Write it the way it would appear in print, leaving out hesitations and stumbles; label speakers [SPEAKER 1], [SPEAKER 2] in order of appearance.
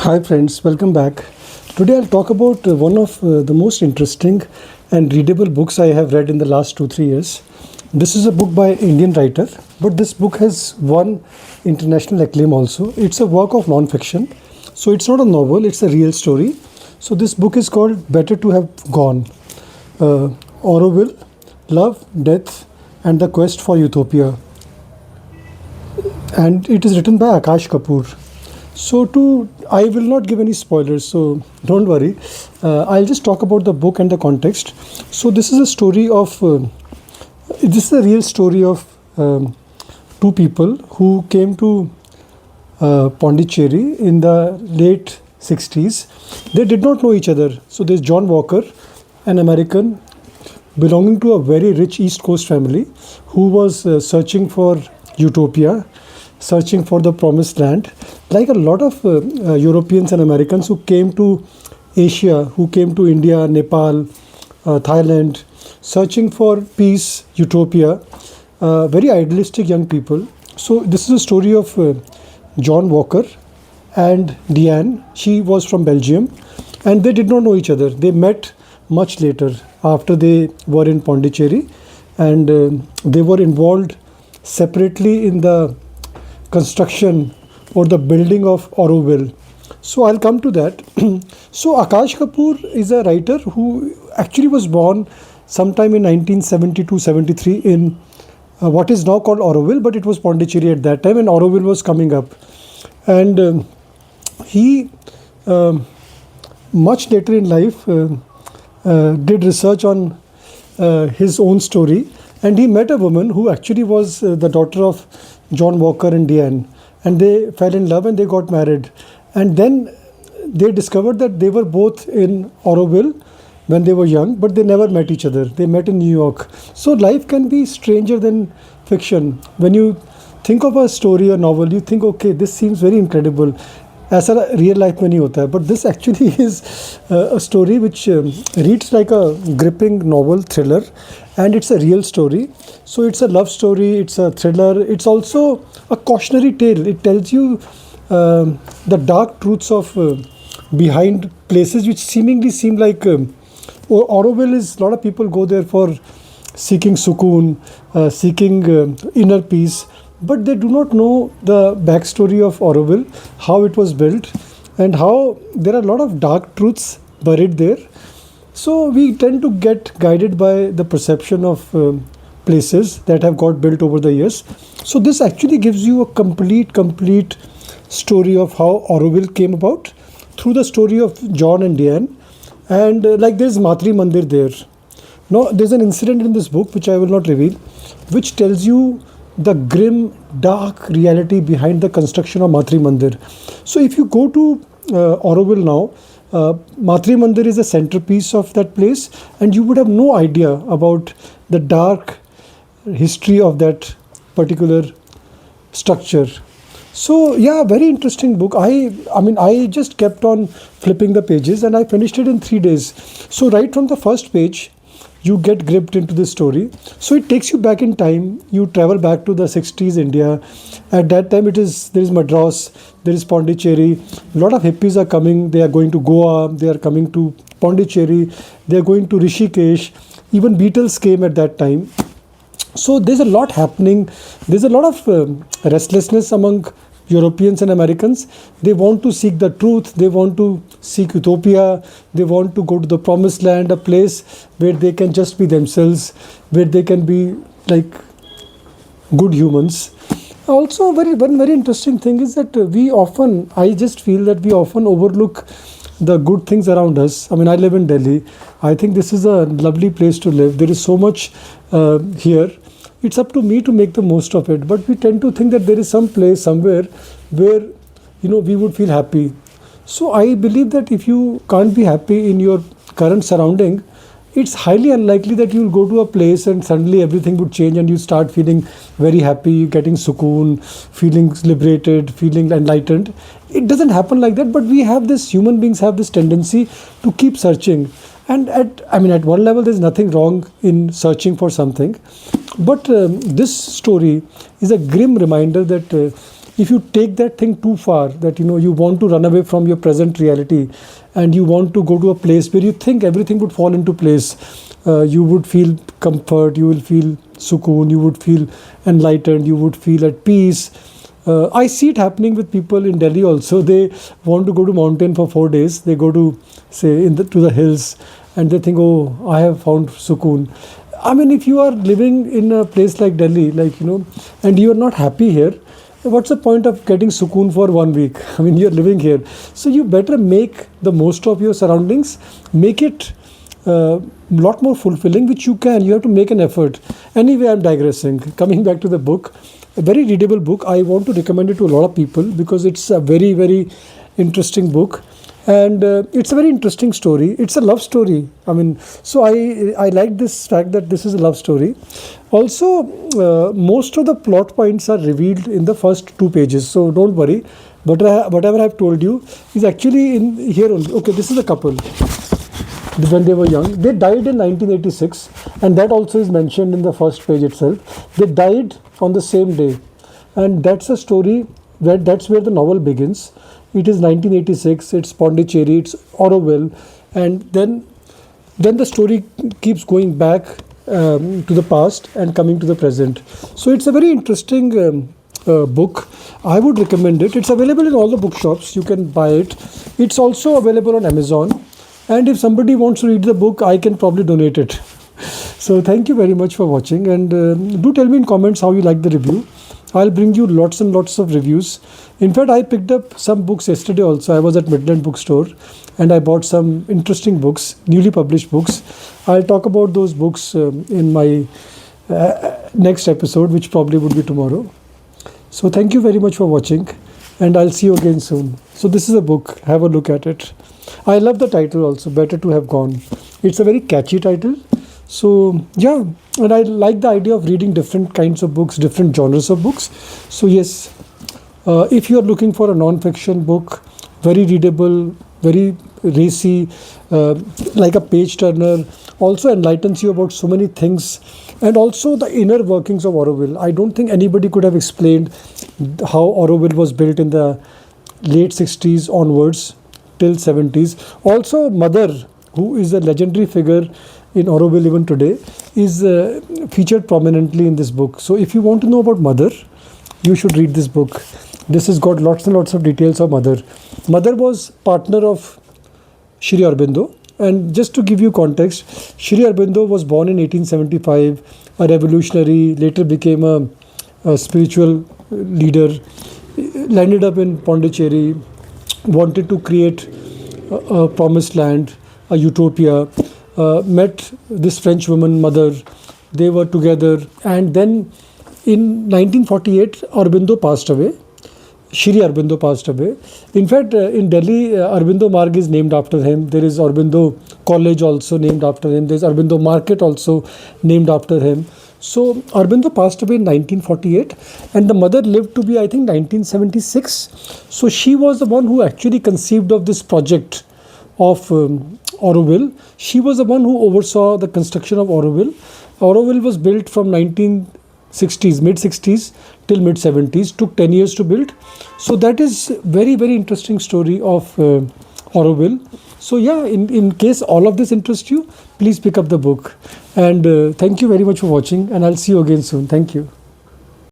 [SPEAKER 1] Hi friends, welcome back. Today I'll talk about one of the most interesting and readable books I have read in the last 2-3 years. This is a book by an Indian writer, but this book has won international acclaim also. It's a work of non-fiction. So it's not a novel, it's a real story. So this book is called Better to Have Gone. Orwell, Love, Death and the Quest for Utopia. And it is written by Akash Kapur. I will not give any spoilers, so don't worry. I'll just talk about the book and the context. So this is a story of, this is a real story of two people who came to Pondicherry in the late 60s. They did not know each other. So there's John Walker, an American belonging to a very rich East Coast family who was searching for utopia, searching for the promised land, like a lot of Europeans and Americans who came to Asia, who came to India, Nepal, Thailand, searching for peace, utopia, very idealistic young people. So this is a story of John Walker and Diane. She was from Belgium and they did not know each other. They met much later after they were in Pondicherry, and they were involved separately in the construction or the building of Orwell. So I'll come to that. So Akash Kapur is a writer who actually was born sometime in 1972-73 in what is now called Orwell, but it was Pondicherry at that time, and Orwell was coming up. And he, much later in life, did research on his own story, and he met a woman who actually was the daughter of John Walker and Diane, and they fell in love and they got married. And then they discovered that they were both in Orwell when they were young, but they never met each other. They met in New York. So life can be stranger than fiction. When you think of a story or novel, you think, okay, this seems very incredible. ऐसा real life में नहीं होता है, but this actually is a story which reads like a gripping novel thriller, and it's a real story. So it's a love story, it's a thriller, it's also a cautionary tale. It tells you the dark truths of behind places which seemingly seem like Orwell is, a lot of people go there for seeking sukoon, seeking inner peace, but they do not know the backstory of Orwell, how it was built, and how there are a lot of dark truths buried there. So we tend to get guided by the perception of places that have got built over the years. So this actually gives you a complete story of how Orwell came about through the story of John and Diane. And like there's Matri Mandir there. Now there's an incident in this book which I will not reveal, which tells you the grim, dark reality behind the construction of Matri Mandir. So if you go to Orwell now, Matri Mandir is a centerpiece of that place, and you would have no idea about the dark history of that particular structure. So yeah, very interesting book. I just kept on flipping the pages and I finished it in 3 days. So right from the first page, you get gripped into the story. So it takes you back in time. You travel back to the 60s India. At that time, there is Madras, there is Pondicherry. A lot of hippies are coming. They are going to Goa. They are coming to Pondicherry. They are going to Rishikesh. Even Beatles came at that time. So there's a lot happening. There's a lot of restlessness among Europeans and Americans. They want to seek the truth. They want to seek utopia. They want to go to the promised land, a place where they can just be themselves, where they can be like good humans. Also, one very interesting thing is that I just feel that we often overlook the good things around us. I mean, I live in Delhi. I think this is a lovely place to live. There is so much here. It's up to me to make the most of it. But we tend to think that there is some place somewhere where, we would feel happy. So I believe that if you can't be happy in your current surrounding, it's highly unlikely that you'll go to a place and suddenly everything would change and you start feeling very happy, getting sukoon, feeling liberated, feeling enlightened. It doesn't happen like that, but human beings have this tendency to keep searching. And at one level, there's nothing wrong in searching for something. But this story is a grim reminder that if you take that thing too far, that you want to run away from your present reality, and you want to go to a place where you think everything would fall into place, you would feel comfort, you will feel sukoon, you would feel enlightened, you would feel at peace. I see it happening with people in Delhi also. They want to go to mountain for 4 days. They go to, say, to the hills, and they think, oh, I have found sukoon. I mean, if you are living in a place like Delhi, and you are not happy here, what's the point of getting sukoon for 1 week? I mean, you're living here. So you better make the most of your surroundings, make it a lot more fulfilling, which you can. You have to make an effort. Anyway, I'm digressing. Coming back to the book, a very readable book. I want to recommend it to a lot of people because it's a very, very interesting book. And it's a very interesting story. It's a love story. I mean, so I like this fact that this is a love story. Also, most of the plot points are revealed in the first 2 pages. So don't worry. But whatever I've told you is actually in here only. Okay, this is a couple. When they were young, they died in 1986, and that also is mentioned in the first page itself. They died on the same day, and that's a story that's where the novel begins. It is 1986. It's Pondicherry. It's Auroville, and then the story keeps going back to the past and coming to the present. So it's a very interesting book. I would recommend it. It's available in all the bookshops. You can buy it. It's also available on Amazon. And if somebody wants to read the book, I can probably donate it. So thank you very much for watching, and do tell me in comments how you like the review. I'll bring you lots and lots of reviews. In fact, I picked up some books yesterday also. I was at Midland Bookstore and I bought some interesting books, newly published books. I'll talk about those books in my next episode, which probably would be tomorrow. So thank you very much for watching, and I'll see you again soon. So this is a book. Have a look at it. I love the title also, Better to Have Gone. It's a very catchy title. So yeah, and I like the idea of reading different kinds of books, different genres of books. So yes, if you are looking for a non-fiction book, very readable, very racy, like a page turner, also enlightens you about so many things, and also the inner workings of Auroville. I don't think anybody could have explained how Auroville was built in the late 60s onwards till 70s. Also, Mother, who is a legendary figure in Auroville even today, is featured prominently in this book. So if you want to know about Mother, you should read this book. This has got lots and lots of details of Mother. Mother was partner of Shri Aurobindo. And just to give you context, Shri Aurobindo was born in 1875, a revolutionary, later became a spiritual leader, landed up in Pondicherry, wanted to create a promised land, a utopia, met this French woman, Mother. They were together, and then in 1948, Aurobindo passed away. Shri Aurobindo passed away. In fact, in Delhi, Aurobindo Marg is named after him. There is Aurobindo College also named after him. There is Aurobindo Market also named after him. So Aurobindo passed away in 1948, and the mother lived to be, I think, 1976. So she was the one who actually conceived of this project of Auroville. She was the one who oversaw the construction of Auroville. Auroville was built from 1960s, mid-60s till mid-70s. Took 10 years to build. So that is very, very interesting story of Auroville. So yeah, in case all of this interests you, please pick up the book. And thank you very much for watching, and I'll see you again soon. Thank you.